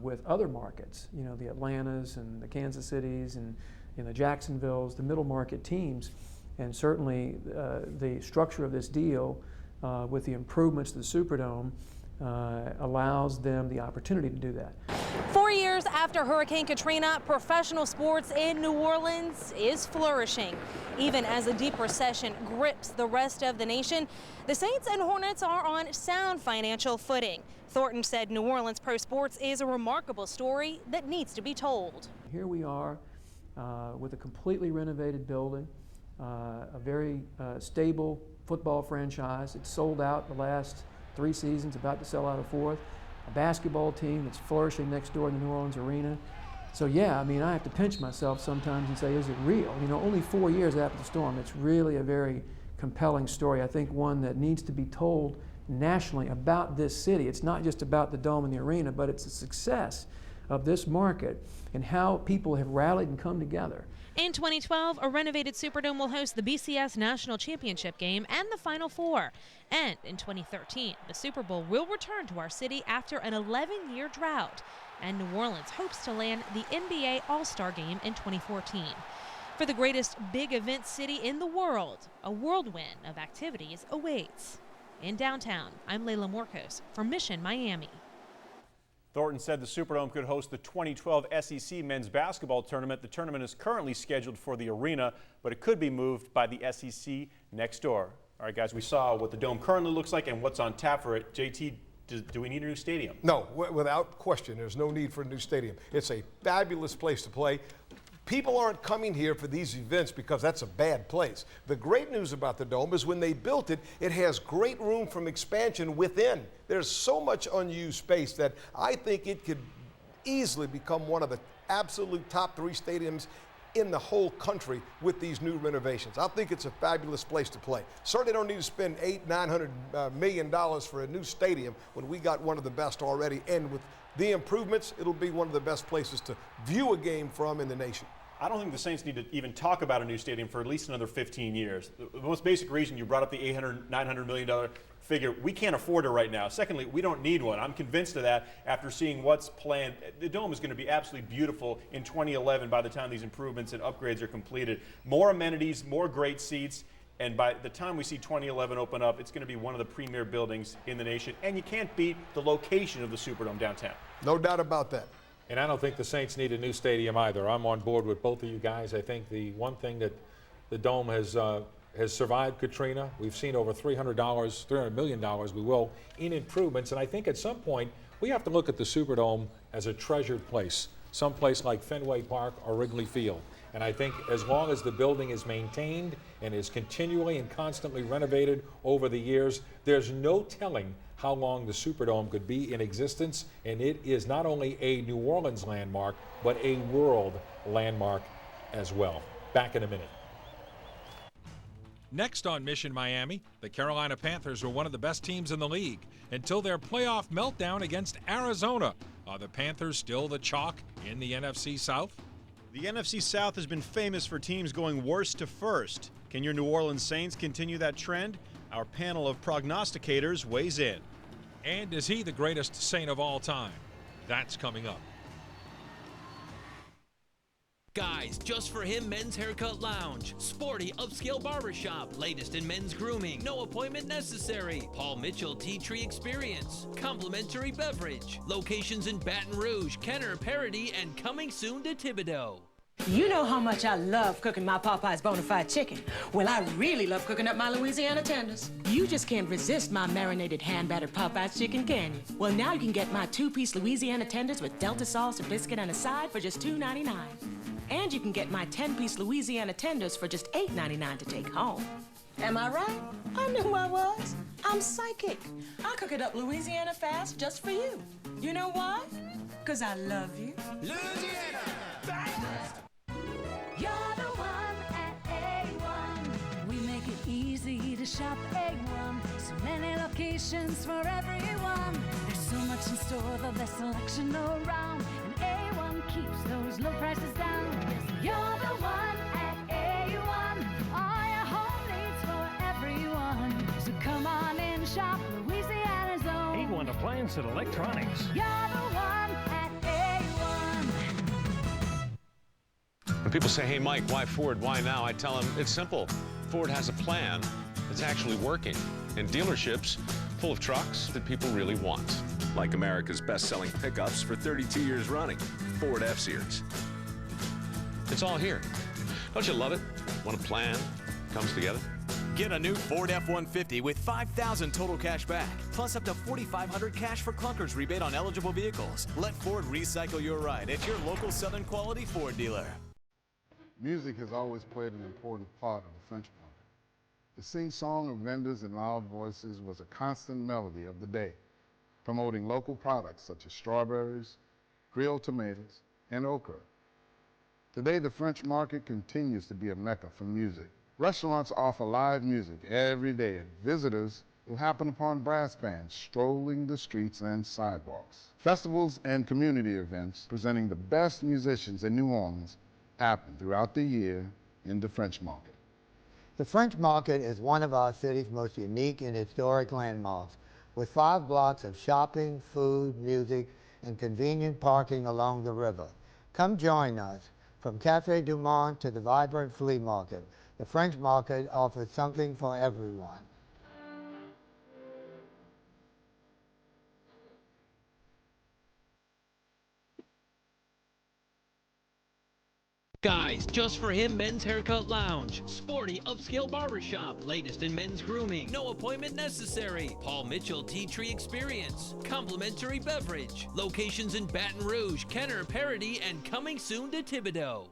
with other markets, the Atlantas and the Kansas Cities and the Jacksonvilles, the middle market teams. And certainly the structure of this deal with the improvements to the Superdome allows them the opportunity to do that. 4 years after Hurricane Katrina, professional sports in New Orleans is flourishing. Even as a deep recession grips the rest of the nation, the Saints and Hornets are on sound financial footing. Thornton said New Orleans pro sports is a remarkable story that needs to be told. Here we are with a completely renovated building, a very stable football franchise. It's sold out the last 3 seasons, about to sell out a 4th. A basketball team that's flourishing next door in the New Orleans Arena. So yeah, I have to pinch myself sometimes and say, is it real? Only 4 years after the storm, it's really a very compelling story. I think one that needs to be told nationally about this city. It's not just about the dome and the arena, but it's the success of this market and how people have rallied and come together. In 2012, a renovated Superdome will host the BCS National Championship game and the Final Four. And in 2013, the Super Bowl will return to our city after an 11-year drought. And New Orleans hopes to land the NBA All-Star Game in 2014. For the greatest big event city in the world, a whirlwind of activities awaits. In downtown, I'm Layla Morcos from Mission, Miami. Thornton said the Superdome could host the 2012 SEC men's basketball tournament. The tournament is currently scheduled for the arena, but it could be moved by the SEC next door. All right, guys, we saw what the dome currently looks like and what's on tap for it. JT, do we need a new stadium? No, without question, there's no need for a new stadium. It's a fabulous place to play. People aren't coming here for these events because that's a bad place. The great news about the Dome is when they built it, it has great room for expansion within. There's so much unused space that I think it could easily become one of the absolute top 3 stadiums in the whole country with these new renovations. I think it's a fabulous place to play. Certainly don't need to spend $800–900 million for a new stadium when we got one of the best already, and with the improvements, it'll be one of the best places to view a game from in the nation. I don't think the Saints need to even talk about a new stadium for at least another 15 years. The most basic reason you brought up the $800–900 million figure, we can't afford it right now. Secondly, we don't need one. I'm convinced of that after seeing what's planned. The Dome is going to be absolutely beautiful in 2011 by the time these improvements and upgrades are completed. More amenities, more great seats. And by the time we see 2011 open up, it's going to be one of the premier buildings in the nation. And you can't beat the location of the Superdome downtown. No doubt about that. And I don't think the Saints need a new stadium either. I'm on board with both of you guys. I think the one thing that the Dome has survived Katrina. We've seen over $300 million, we will, in improvements. And I think at some point, we have to look at the Superdome as a treasured place, someplace like Fenway Park or Wrigley Field. And I think as long as the building is maintained and is continually and constantly renovated over the years, there's no telling how long the Superdome could be in existence. And it is not only a New Orleans landmark, but a world landmark as well. Back in a minute. Next on Mission Miami, the Carolina Panthers were one of the best teams in the league until their playoff meltdown against Arizona. Are the Panthers still the chalk in the NFC South? The NFC South has been famous for teams going worst to first. Can your New Orleans Saints continue that trend? Our panel of prognosticators weighs in. And is he the greatest Saint of all time? That's coming up. Guys, just for him men's haircut lounge. Sporty upscale barbershop. Latest in men's grooming. No appointment necessary. Paul Mitchell Tea Tree Experience. Complimentary beverage. Locations in Baton Rouge, Kenner, Parody, and coming soon to Thibodaux. You know how much I love cooking my Popeye's Bonafide chicken. Well, I really love cooking up my Louisiana tenders. You just can't resist my marinated hand-battered Popeye's chicken, can you? Well, now you can get my 2-piece Louisiana tenders with Delta sauce, a biscuit, and a side for just $2.99. And you can get my 10-piece Louisiana tenders for just $8.99 to take home. Am I right? I knew who I was. I'm psychic. I cook it up Louisiana fast just for you. You know why? Because I love you. Louisiana fast! You're the one at A1. We make it easy to shop A1. So many locations for everyone. There's so much in store, the best selection around. And A1 keeps those low prices down. Yes, you're the one at A1. All your home needs for everyone. So come on in, shop Louisiana's own. A1 Appliance and Electronics. You're the one at A1. When people say, hey, Mike, why Ford? Why now? I tell them it's simple. Ford has a plan that's actually working in dealerships full of trucks that people really want. Like America's best-selling pickups for 32 years running, Ford F-Series. It's all here. Don't you love it? When a plan comes together? Get a new Ford F-150 with $5,000 total cash back, plus up to $4,500 cash for clunkers rebate on eligible vehicles. Let Ford recycle your ride at your local Southern Quality Ford dealer. Music has always played an important part of the French market. The sing-song of vendors and loud voices was a constant melody of the day, promoting local products such as strawberries, grilled tomatoes, and okra. Today, the French market continues to be a mecca for music. Restaurants offer live music every day, and visitors will happen upon brass bands strolling the streets and sidewalks. Festivals and community events presenting the best musicians in New Orleans happen throughout the year in the French market. The French market is one of our city's most unique and historic landmarks, with 5 blocks of shopping, food, music, and convenient parking along the river. Come join us. From Café du Monde to the vibrant flea market, the French market offers something for everyone. Guys, just for him men's haircut lounge. Sporty upscale barbershop. Latest in men's grooming. No appointment necessary. Paul Mitchell Tea Tree Experience. Complimentary beverage. Locations in Baton Rouge, Kenner, Parody, and coming soon to Thibodaux.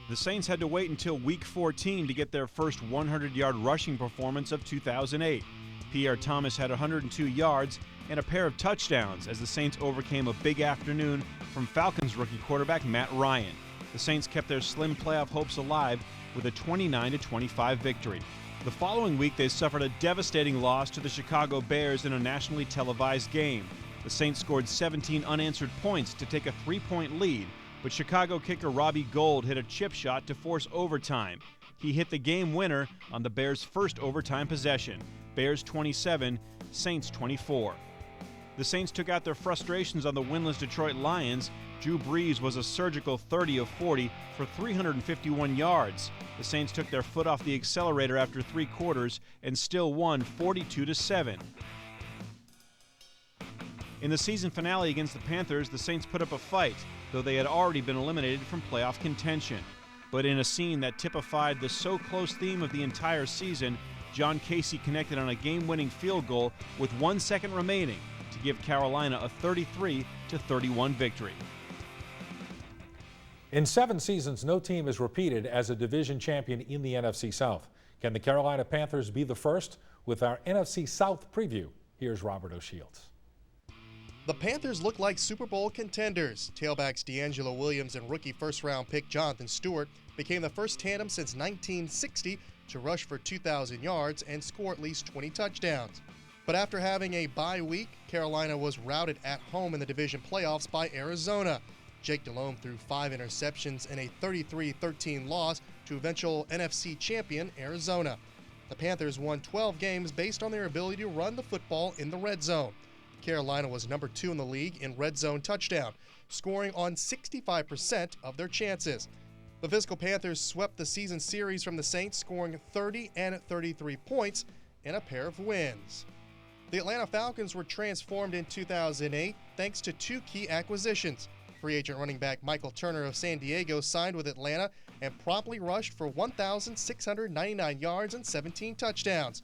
The Saints had to wait until Week 14 to get their first 100-yard rushing performance of 2008. Pierre Thomas had 102 yards and a pair of touchdowns as the Saints overcame a big afternoon from Falcons rookie quarterback Matt Ryan. The Saints kept their slim playoff hopes alive with a 29-25 victory. The following week, they suffered a devastating loss to the Chicago Bears in a nationally televised game. The Saints scored 17 unanswered points to take a 3-point lead, but Chicago kicker Robbie Gould hit a chip shot to force overtime. He hit the game winner on the Bears' first overtime possession. Bears 27, Saints 24. The Saints took out their frustrations on the winless Detroit Lions. Drew Brees was a surgical 30 of 40 for 351 yards. The Saints took their foot off the accelerator after 3 quarters and still won 42-7. In the season finale against the Panthers, the Saints put up a fight, though they had already been eliminated from playoff contention. But in a scene that typified the so-close theme of the entire season, John Casey connected on a game-winning field goal with 1 second remaining to give Carolina a 33-31 victory. In 7 seasons, no team has repeated as a division champion in the NFC South. Can the Carolina Panthers be the first? With our NFC South preview, here's Robert O'Shields. The Panthers look like Super Bowl contenders. Tailbacks D'Angelo Williams and rookie first-round pick Jonathan Stewart became the first tandem since 1960, to rush for 2,000 yards and score at least 20 touchdowns. But after having a bye week, Carolina was routed at home in the division playoffs by Arizona. Jake Delhomme threw 5 interceptions in a 33-13 loss to eventual NFC champion Arizona. The Panthers won 12 games based on their ability to run the football in the red zone. Carolina was number 2 in the league in red zone touchdown, scoring on 65% of their chances. The physical Panthers swept the season series from the Saints, scoring 30 and 33 points in a pair of wins. The Atlanta Falcons were transformed in 2008 thanks to 2 key acquisitions. Free agent running back Michael Turner of San Diego signed with Atlanta and promptly rushed for 1,699 yards and 17 touchdowns.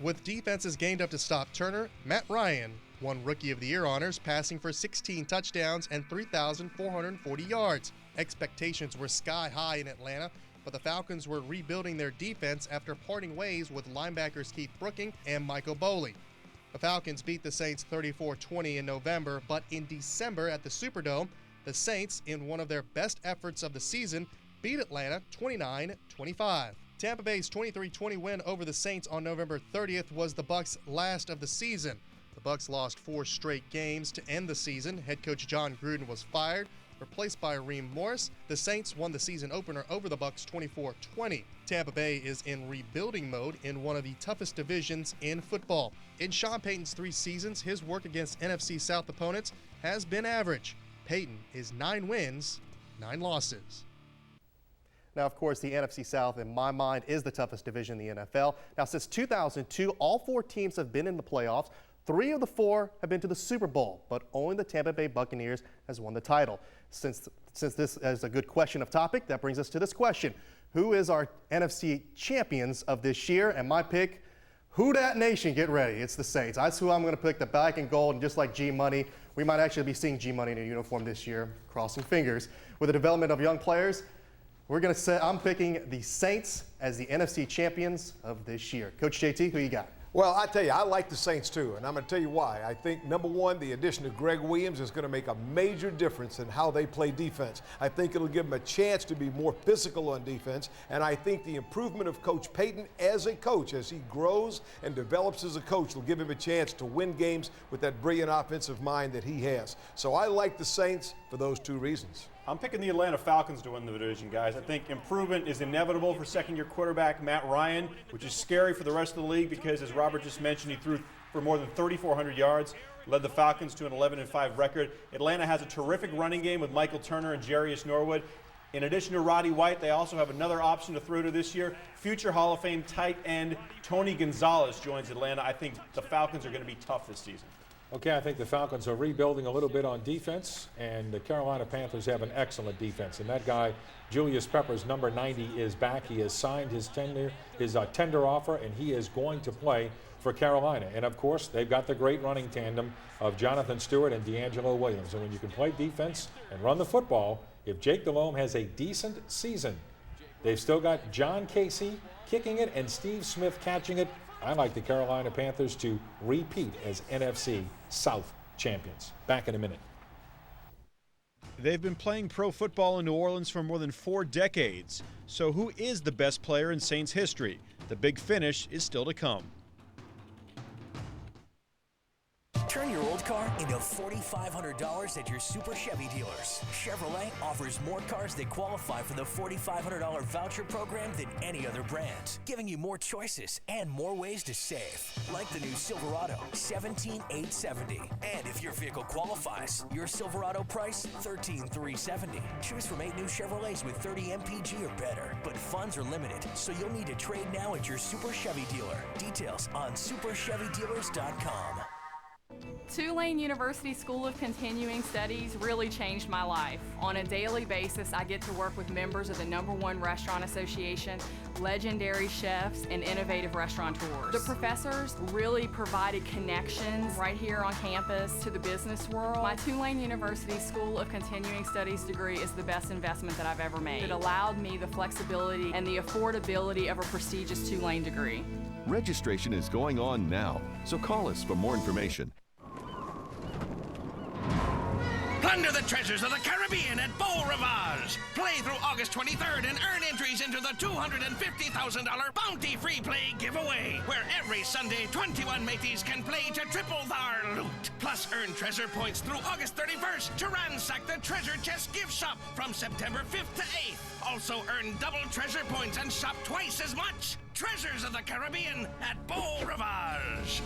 With defenses gained up to stop Turner, Matt Ryan won Rookie of the Year honors, passing for 16 touchdowns and 3,440 yards. Expectations were sky high in Atlanta, but the Falcons were rebuilding their defense after parting ways with linebackers Keith Brooking and Michael Boley. The Falcons beat the Saints 34-20 in November, but in December at the Superdome, the Saints, in one of their best efforts of the season, beat Atlanta 29-25. Tampa Bay's 23-20 win over the Saints on November 30th was the Bucs' last of the season. The Bucs lost 4 straight games to end the season. Head coach John Gruden was fired, replaced by Reem Morris. The Saints won the season opener over the Bucs 24-20. Tampa Bay is in rebuilding mode in one of the toughest divisions in football. In Sean Payton's 3 seasons, his work against NFC South opponents has been average. Payton is 9 wins, 9 losses. Now, of course, the NFC South, in my mind, is the toughest division in the NFL. Now, since 2002, all 4 teams have been in the playoffs. 3 of the 4 have been to the Super Bowl, but only the Tampa Bay Buccaneers has won the title. Since this is a good question of topic, that brings us to this question. Who is our NFC champions of this year? And my pick, who dat nation, get ready. It's the Saints. That's who I'm going to pick, the black and gold, and just like G-Money, we might actually be seeing G-Money in a uniform this year, crossing fingers. With the development of young players, I'm picking the Saints as the NFC champions of this year. Coach JT, who you got? Well, I tell you, I like the Saints too, and I'm going to tell you why. I think, number one, the addition of Greg Williams is going to make a major difference in how they play defense. I think it'll give them a chance to be more physical on defense, and I think the improvement of Coach Payton as a coach, as he grows and develops as a coach, will give him a chance to win games with that brilliant offensive mind that he has. So I like the Saints for those 2 reasons. I'm picking the Atlanta Falcons to win the division, guys. I think improvement is inevitable for second-year quarterback Matt Ryan, which is scary for the rest of the league because, as Robert just mentioned, he threw for more than 3,400 yards, led the Falcons to an 11-5 record. Atlanta has a terrific running game with Michael Turner and Jarius Norwood. In addition to Roddy White, they also have another option to throw to this year. Future Hall of Fame tight end Tony Gonzalez joins Atlanta. I think the Falcons are going to be tough this season. Okay, I think the Falcons are rebuilding a little bit on defense, and the Carolina Panthers have an excellent defense. And that guy, Julius Peppers, number 90, is back. He has signed his tender offer, and he is going to play for Carolina. And, of course, they've got the great running tandem of Jonathan Stewart and D'Angelo Williams. And when you can play defense and run the football, if Jake Delhomme has a decent season, they've still got John Casey kicking it and Steve Smith catching it. I like the Carolina Panthers to repeat as NFC South champions. Back in a minute. They've been playing pro football in New Orleans for more than 4 decades. So who is the best player in Saints history? The big finish is still to come. Turn your old car into $4,500 at your Super Chevy dealers. Chevrolet offers more cars that qualify for the $4,500 voucher program than any other brand, giving you more choices and more ways to save. Like the new Silverado, $17,870. And if your vehicle qualifies, your Silverado price, $13,370. Choose from 8 new Chevrolets with 30 MPG or better. But funds are limited, so you'll need to trade now at your Super Chevy dealer. Details on superchevydealers.com. Tulane University School of Continuing Studies really changed my life. On a daily basis, I get to work with members of the #1 Restaurant Association, legendary chefs, and innovative restaurateurs. The professors really provided connections right here on campus to the business world. My Tulane University School of Continuing Studies degree is the best investment that I've ever made. It allowed me the flexibility and the affordability of a prestigious Tulane degree. Registration is going on now, so call us for more information. Plunder the treasures of the Caribbean at Beau Rivage. Play through August 23rd and earn entries into the $250,000 Bounty Free Play giveaway, where every Sunday 21 mateys can play to triple their loot. Plus earn treasure points through August 31st to ransack the treasure chest gift shop from September 5th to 8th. Also earn double treasure points and shop twice as much. Treasures of the Caribbean at Beau Rivage.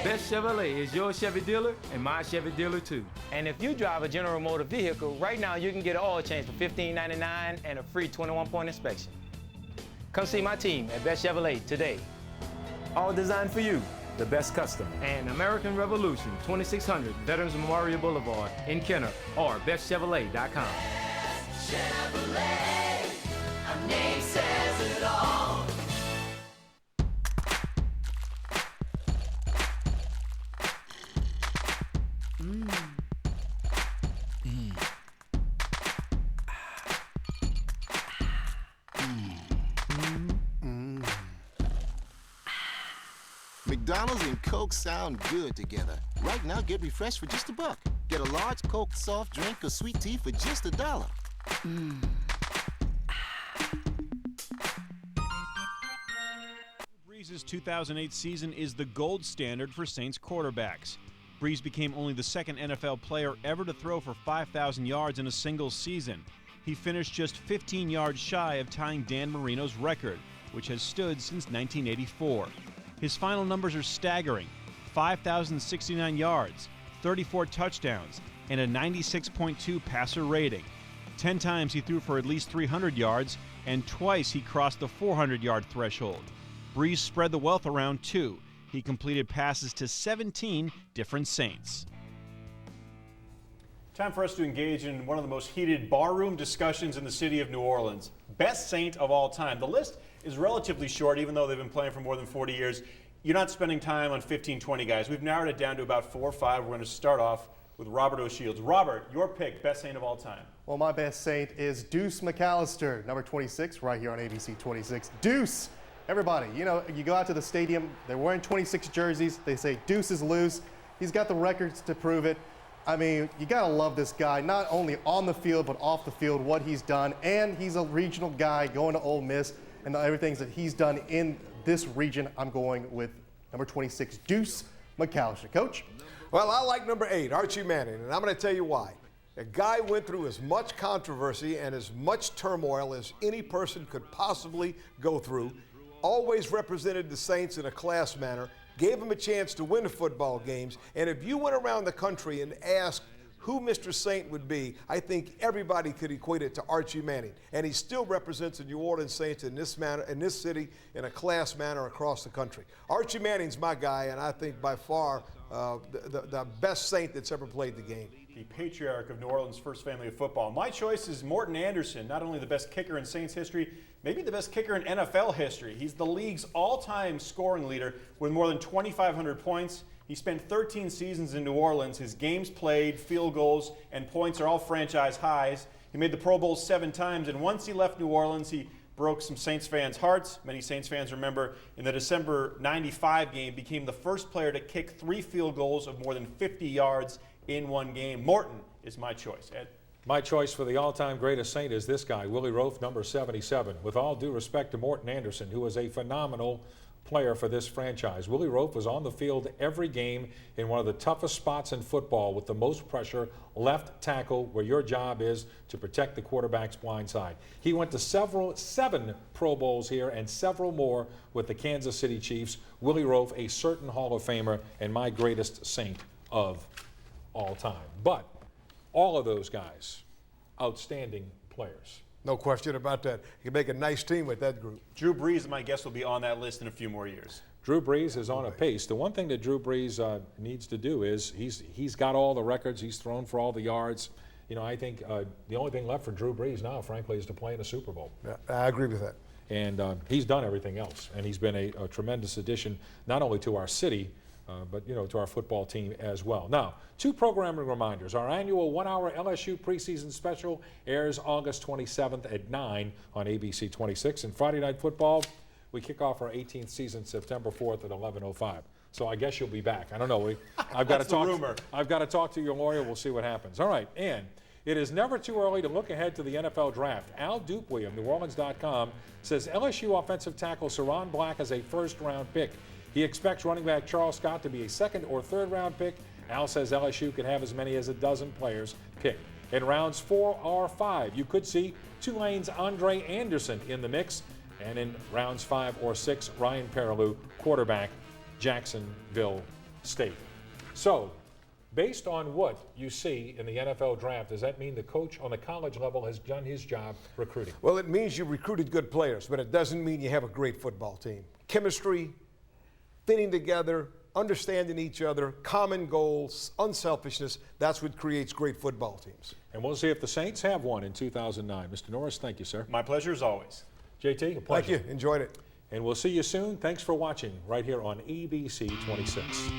Best Chevrolet is your Chevy dealer and my Chevy dealer too. And if you drive a General Motors vehicle, right now you can get an oil change for $15.99 and a free 21-point inspection. Come see my team at Best Chevrolet today. All designed for you, the best custom. And American Revolution, 2600 Veterans Memorial Boulevard in Kenner or bestchevrolet.com. Best Chevrolet, our name says it all. McDonald's and Coke sound good together. Right now, get refreshed for just $1. Get a large Coke soft drink or sweet tea for just $1. Breeze's 2008 season is the gold standard for Saints quarterbacks. Breeze became only the second NFL player ever to throw for 5,000 yards in a single season. He finished just 15 yards shy of tying Dan Marino's record, which has stood since 1984. His final numbers are staggering: 5,069 yards, 34 touchdowns, and a 96.2 passer rating. 10 times he threw for at least 300 yards, and twice he crossed the 400-yard threshold. Breeze spread the wealth around too. He completed passes to 17 different Saints. Time for us to engage in one of the most heated barroom discussions in the city of New Orleans. Best Saint of all time. The list is relatively short, even though they've been playing for more than 40 years. You're not spending time on 15, 20 guys. We've narrowed it down to about 4 or 5. We're going to start off with Robert O'Shields. Robert, your pick, best Saint of all time. Well, my best Saint is Deuce McAllister, number 26, right here on ABC 26. Deuce! Everybody, you know, you go out to the stadium, they're wearing 26 jerseys, they say Deuce is loose. He's got the records to prove it. I mean, you gotta love this guy, not only on the field, but off the field, what he's done. And he's a regional guy going to Ole Miss, and everything that he's done in this region. I'm going with number 26, Deuce McAllister. Coach? Well, I like number 8, Archie Manning, and I'm going to tell you why. The guy went through as much controversy and as much turmoil as any person could possibly go through, always represented the Saints in a class manner, gave them a chance to win the football games, and if you went around the country and asked who Mr. Saint would be, I think everybody could equate it to Archie Manning. And he still represents the New Orleans Saints in this manner, in this city, in a class manner across the country. Archie Manning's my guy, and I think by far the best Saint that's ever played the game. The patriarch of New Orleans' first family of football. My choice is Morton Anderson, not only the best kicker in Saints history, maybe the best kicker in NFL history. He's the league's all-time scoring leader with more than 2,500 points. He spent 13 seasons in New Orleans. His games played, field goals, and points are all franchise highs. He made the Pro Bowl 7 times, and once he left New Orleans, he broke some Saints fans' hearts. Many Saints fans remember in the December 95 game, became the first player to kick 3 field goals of more than 50 yards in one game. Morton is my choice. Ed? My choice for the all-time greatest Saint is this guy, Willie Roaf, number 77. With all due respect to Morton Anderson, who is a phenomenal player for this franchise. Willie Roaf was on the field every game in one of the toughest spots in football with the most pressure, left tackle, where your job is to protect the quarterback's blind side. He went to 7 Pro Bowls here and several more with the Kansas City Chiefs. Willie Roaf, a certain Hall of Famer and my greatest Saint of all time. But all of those guys, outstanding players. No question about that. You can make a nice team with that group. Drew Brees, my guess, will be on that list in a few more years. Drew Brees is on a pace. The one thing that Drew Brees needs to do is he's got all the records. He's thrown for all the yards. You know, I think the only thing left for Drew Brees now, frankly, is to play in a Super Bowl. Yeah, I agree with that. And he's done everything else. And he's been a tremendous addition, not only to our city, but, you know, to our football team as well. Now, 2 programming reminders. Our annual 1-hour LSU preseason special airs August 27th at 9 on ABC 26. And Friday Night Football, we kick off our 18th season September 4th at 11:05. So I guess you'll be back. I don't know. I've got to talk. Rumor. I've got to talk to your lawyer. We'll see what happens. All right, and it is never too early to look ahead to the NFL draft. Al Dupuy of NewOrleans.com says LSU offensive tackle Saron Black is a first-round pick. He expects running back Charles Scott to be a second or third-round pick. Al says LSU could have as many as a dozen players picked. In rounds 4 or 5, you could see Tulane's Andre Anderson in the mix. And in rounds 5 or 6, Ryan Perilou, quarterback, Jacksonville State. So, based on what you see in the NFL draft, does that mean the coach on the college level has done his job recruiting? Well, it means you recruited good players, but it doesn't mean you have a great football team. Chemistry, fitting together, understanding each other, common goals, unselfishness, that's what creates great football teams. And we'll see if the Saints have one in 2009. Mr. Norris, thank you, sir. My pleasure as always. JT, a pleasure. Thank you. Enjoyed it. And we'll see you soon. Thanks for watching right here on ABC 26.